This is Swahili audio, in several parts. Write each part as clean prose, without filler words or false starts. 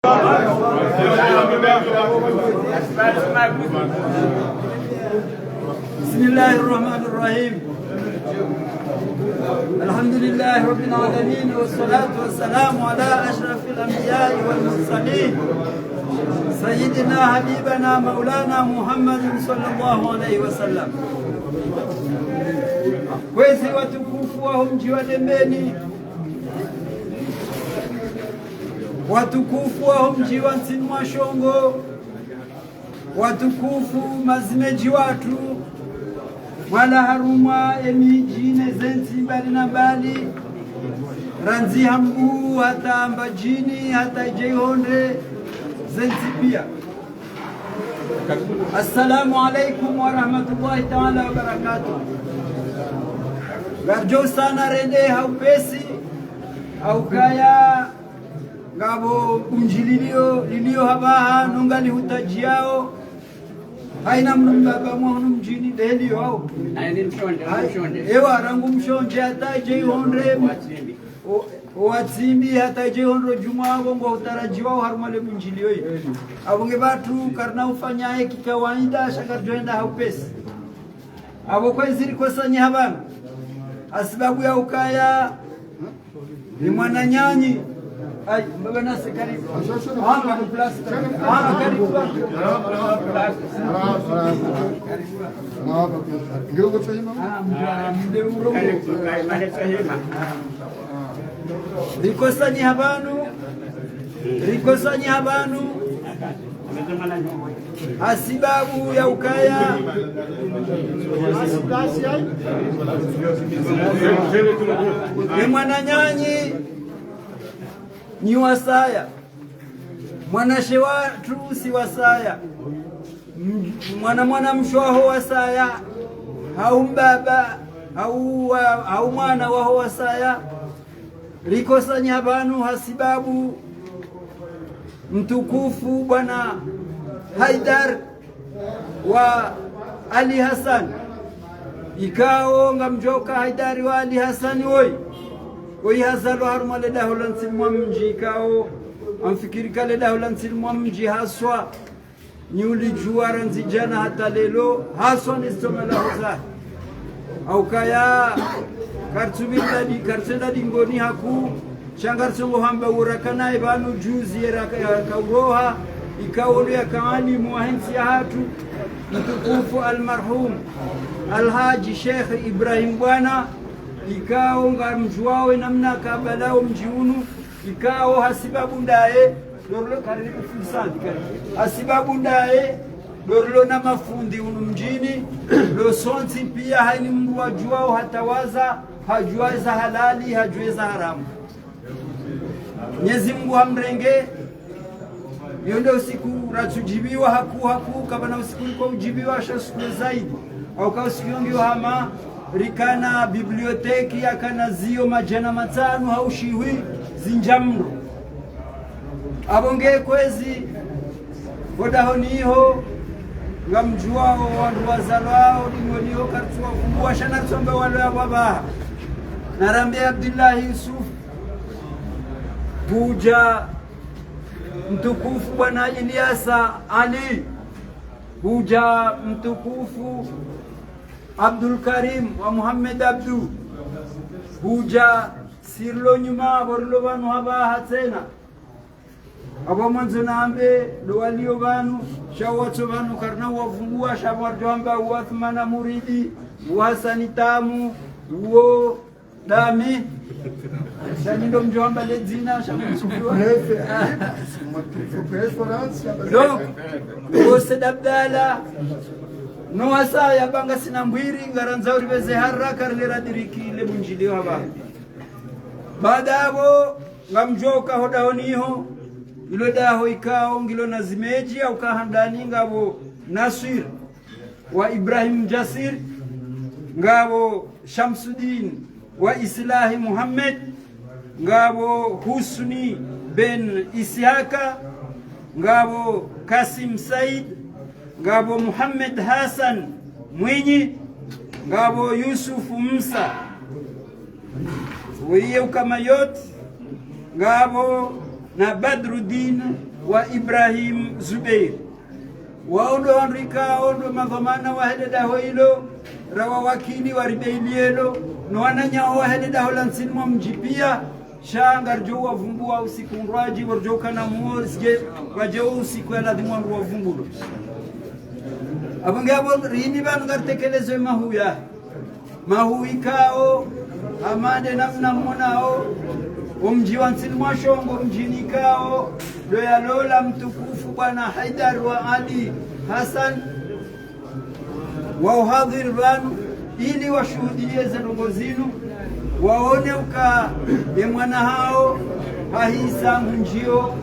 بسم الله الرحمن الرحيم. الحمد لله رب العالمين والصلاة والسلام على أشرف الأنبياء والمرسلين سيدنا حبيبنا مولانا محمد صلى الله عليه وسلم. Wezi watukufu wa mji wa Dembeni, watukufu wa mji wa Nsimwashongo, watukufu mazimeji watu wala haruma emiji nezenzi mbali na mbali ranzi hambu hata mbajini hata jehonde zenzi pia. Assalamu alaikum wa rahmatullahi ta'ala wa barakatuh. Garjo sana rende haupesi au kaya ngabo unjililio lilio habaha nungali hutajiao haina mbaba mwana mjini delio hao ewa rangu mshonje hata jehonre watsimbi hata jehonro juma bongo utarajiwa harumale munjilio abonge batu karna ufanyaye kikawaida shakarjoenda haupesi abo kwenziri kosanya habana asibabu ya ukaya ni mwana nyanyi. Ay, mbaba nasi karibu. Hanga ni plasta. Hanga karibu. Ngiro ko chahima? Mde uro. Rikosanyi habanu. Asibabu ya ukaya ni mwana nyanyi ni wasaya, mwanashe watu si wasaya, mwana mshwaho wasaya, hau mbaba hau mwana waho wasaya. Rikosanya habanu hasibabu mtukufu Bwana Haidar wa Ali Hassan ikao ngamjoka Haidari wa Ali Hassan woi hazalo haruma leda holansi mwamji ikao amfikirika leda holansi mwamji haswa nyuli juara nzijana hata lelo haswa nistomela hoza au kaya kartubila karsenda dingoni haku shangarsungo hamba urakana ibanu juzi ya kauroha ikao ya kaali muahensi ya hatu mtukufu almarhum Alhaji Sheikh Ibrahim Bwana ikao ngamjuawe namna kabalao mjiunu ikao hasibabu ndae dorlo karibu fulsandi hasibabu ndae dorlo na mafundi unu mjini lo sonti pia haini mndu wajuao hatawaza hajuaza halali hajueza haramu. Mwenyezi Mungu hamrenge yonde usiku ratujibiwa haku kabana usiku liko ujibiwa shasiku zaidi au kwa usiku yongi hama rikana biblioteki yakana zio majana matano haushiwi zinjamro abonge kwezi vodahoniho ngamjuao wandu wazalwao dingoniho kartuwa kumbua shana tusombe wale wabaha narambi Abdullah Yusuf buja mtukufu Bwana Ilyasa Ali buja mtukufu Abdul Karim wa Muhammad Abdu buja sirlo nyuma borlo banu habaha tena abo manzo nambe do walio banu shawatso banu karna wafungua shabarjo amba Uthmana Muridi Hasani Tamu wo dami shani ndo mjomba ledzina shamsufiwa donc ose dabdala no wasa ya banga sinambwiri ngaranza uribeze haraka lera dirikile munjilio haba badabo ngamjoka hodahoniho ilo daho ikao ngilo nazimeji au kahandani ngabo Nasir wa Ibrahim Jasir ngabo Shamsuddin wa Islahi Muhammad ngabo Husni Ben Isiaka ngabo Kasim Said ngabo Muhammad Hassan Mwinyi ngabo Yusuf Musa wiye kama yote ngabo na Badruddin wa Ibrahim Zubeir waondo andika ondo madhamana wa heleda hoilo rawa wakili wa ribeilielo no wananya wa heleda holansin mwa mjipia shanga rjo wa vumbua usiku ngwaji warjo kana muosje wajo usiku ala dimwa wa vumbulo abangabo rini banu gartekelezwe mahuya mahuikao amade namna mmonao umji wa Nsilmwa Shongo mjini kao doya lola mtukufu bwana Haidar wa Ali Hassan wa uhadhir banu ili washuhudie zenongo zinu waone uka ye mwana hao hahisa mjio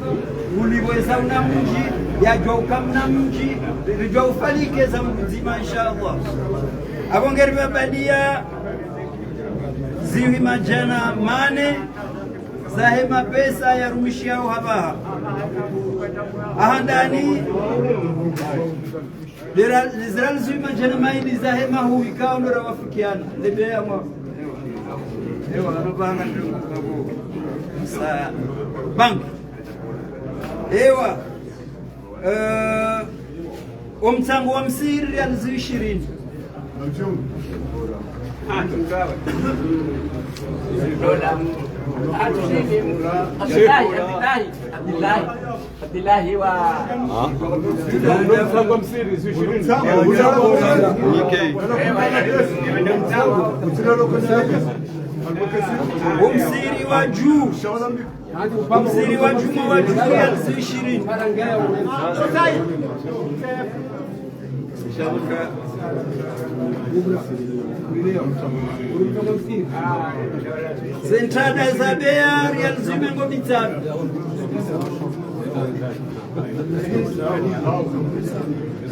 uliweza una mji ya joka mna mji rijwa ufalike za mzima inshallah abongeri babadia ziwi majana mane zahema pesa ya rumishia uhabaha ahandani Israel ziwi majana maili zahema hu ikao ndo rawafikiana lebea mwa ewa anobanga ndugu saa bank ewa umtangu wa msiri ya ziwi 20 Abdullahi wa umsiri wa juu umsiri wa juu wa juu ya 20 Zentrada za bea real zimengo mitano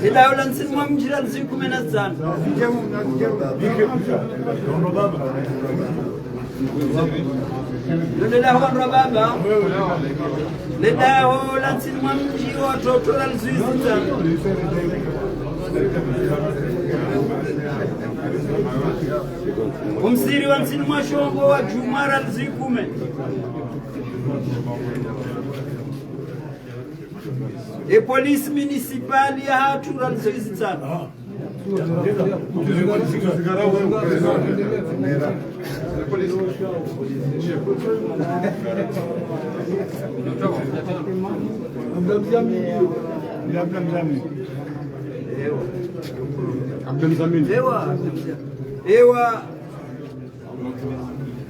ila ula Nsilmwa mjira ziku 15 Lele ho rababa leda ho la Nsilmwa mji watoto la zizita umsiri wa Nsilmwa Shongo wa Jumara zikume e polisi municipal ya hatura zizitana ewa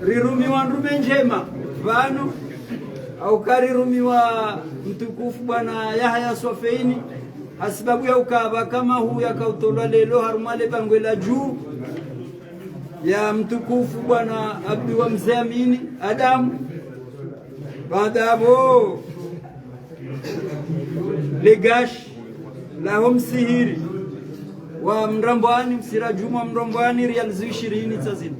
rirumiwa ndume njema vanu au karirumiwa mtukufu bwana Yahya Sofeini asibabu ya ukaba kama huu yakautolwa lelo harumale bangwela juu ya mtukufu bwana Abdu wa Mzee Amini Adamu badabo legash la msihiri wa Mrambwani msira Juma Mrambwani real 20 tazini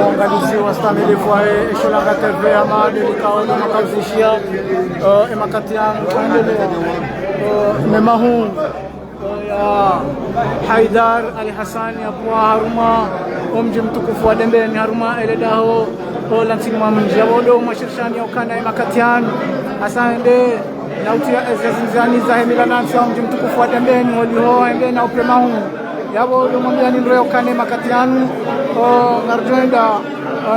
organiziwa stamili foyer Esholanga TV ama delikao na makauzishia emakati yangu kuendelea memahu ya Haidar Ali Hassan ya kwa haruma omji mtukufu wa Dembeni haruma eledaho la Nsilmwa mji ya wodo mashirishani ya ukanda emakati yangu asande na utia ezezinzani za hemila nansi omji mtukufu wa Dembeni waliho ende na upemahu yabo lumambia ni nreo kane makatianu ngarjoenda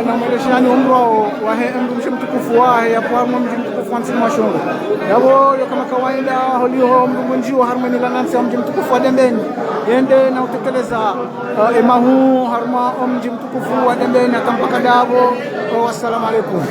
na mweleshani umro wa mji mtukufu wa ya kwa mji mtukufu wa Nsilmwa Shongo yabo kama kawaida holiho mji wa harmoni la nansi mji mtukufu wa Dembeni yende na utekeleza emahu harma mji mtukufu wa Dembeni atampaka dabo. Wassalamu alaikum.